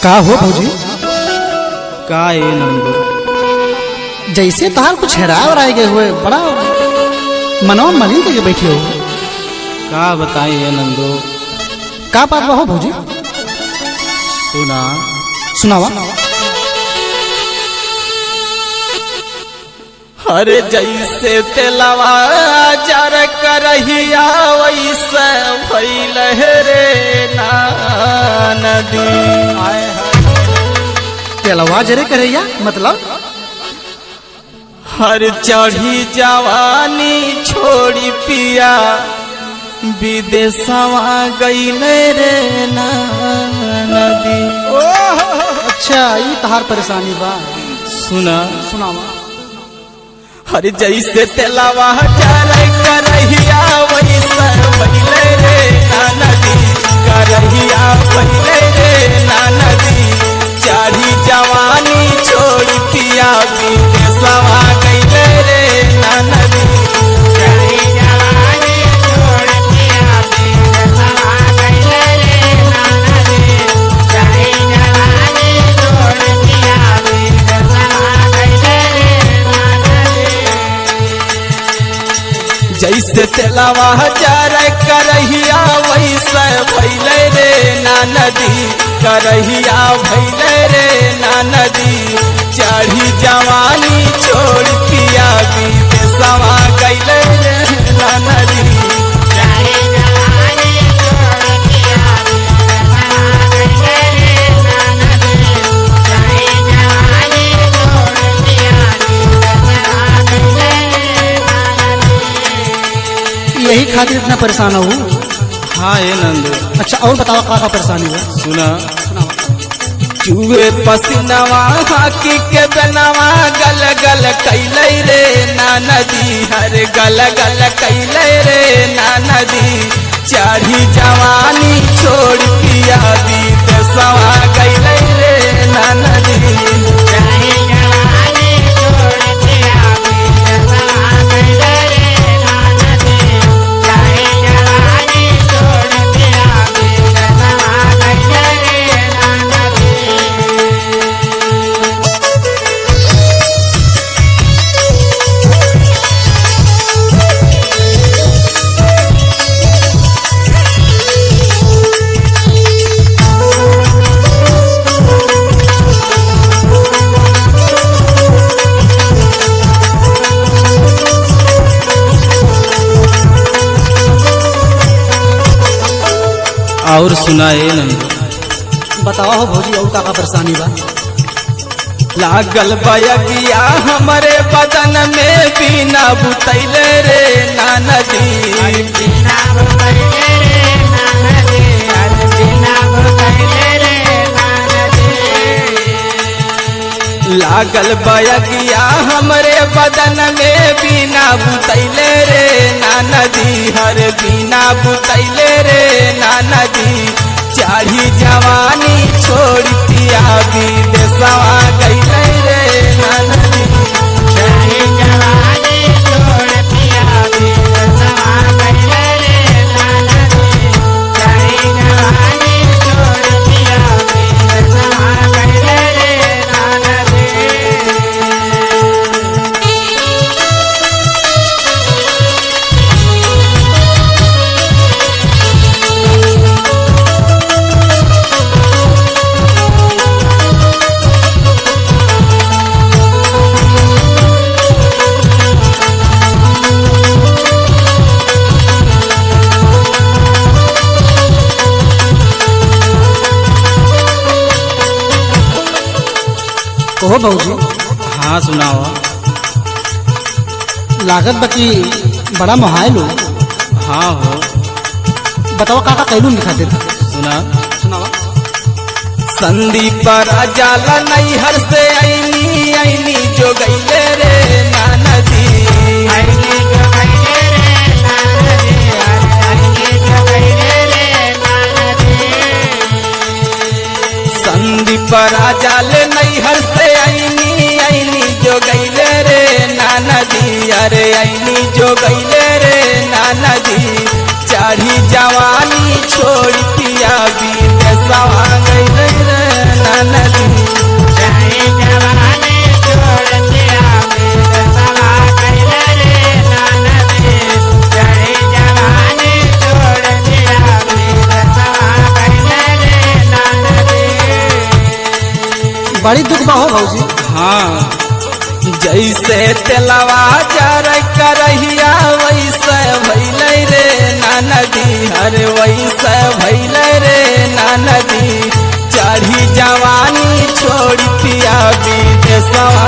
का हो भौजी? का ये नंदू जैसे तहार कुछ हैरान और आए गए हुए बड़ा मनवा मलिन के बैठे हो। का बताई ये नंदू। का बात बा हो भौजी? सुना सुनावा। अरे जैसे तेलवा जर करहिया वैसे भइल रे ना नदी। तेलवा जरे करैया मतलब? हर चढ़ी जवानी छोड़ी पिया विदेशवा गईले रे ना नदी। अच्छा ये तहार परेशानी बा। सुना सुनावा। हर जैसे तेलवा जर करहिया वैसे भइल रे ना नदी। करहिया भइल रे ना नदी। चढ़ी जवानी छोड़ी पिया विदेशवा गईले रे ना नदी। चढ़ी जवानी छोड़ी पिया विदेशवा गईले रे ना नदी। चढ़ी जवानी छोड़ी पिया विदेशवा गईले रे ना नदी। जैसे तेलवा जर करहिया वैसे भइले रे ना नदी। करहिया भइले रे ना नदी। चढ़ी जवानी छोड़ पिया विदेशवा गईले रे ना नदी। चढ़ी जवानी छोड़ पिया विदेशवा गईले रे ना नदी। चढ़ी जवानी छोड़ पिया विदेशवा गईले रे ना नदी। यही खातिर इतना परेशान हो? हाँ ये नंदू। अच्छा और बताओ का परेशानी हो? सुना सुनावा। चूहे पसीनावा हाकी के बनवा गल गल कैले रे ना नदी। हर गल गल कैले रे ना नदी। चढ़ी जवानी छोड़ पिया विदेशवा गईले रे ना नदी। चढ़ी जवानी छोड़ पिया विदेशवा गईले रे ना नदी। चढ़ी जवानी छोड़ पिया विदेशवा गईले रे ना नदी। और सुनाए नहीं। बताओ हो भौजी और का परेशानी बा? लागल बयगिया हमरे बदन में बिना बुतैले रे ना नदी। बिना बुतैले रे ना नदी। बिना बुतैले रे ना नदी। लागल बयगिया हमरे बदन में बिना बुतैले रे ना नदी। हर बिना बुतैले रे ना नदी। चढ़ी जवानी छोड़ पिया विदेशवा गईले रे ना नदी। चढ़ी जवानी छोड़ पिया विदेशवा गईले रे ना नदी। चढ़ी जवानी छोड़ पिया विदेशवा गईले रे ना नदी। कहो भौजी। हाँ सुनाओ। लागत बाकी बड़ा मोहाइल हो। हाँ हो। बताओ का कैलू लिखा दे। सुना सुनावा। संदीप राजाला नैहर से आईनी आईनी जो गईले रे ना नदी। आईनी जो गईले रे ना नदी। आईनी जो गईले रे ना नदी। संदीप राजाले नैहर से आईनी आईनी जो गईले रे ना नदी। अरे आईनी जो गईले रे ना नदी। चढ़ी जवानी छोड़ पिया विदेशवा गईले रे ना बड़ी दुख बा हो भौजी। हाँ जैसे तेलवा जर करहिया वैसे भैले रे नदी, हरे वैसे भैले रे नदी। चढ़ी जवानी छोड़ पिया विदेशवा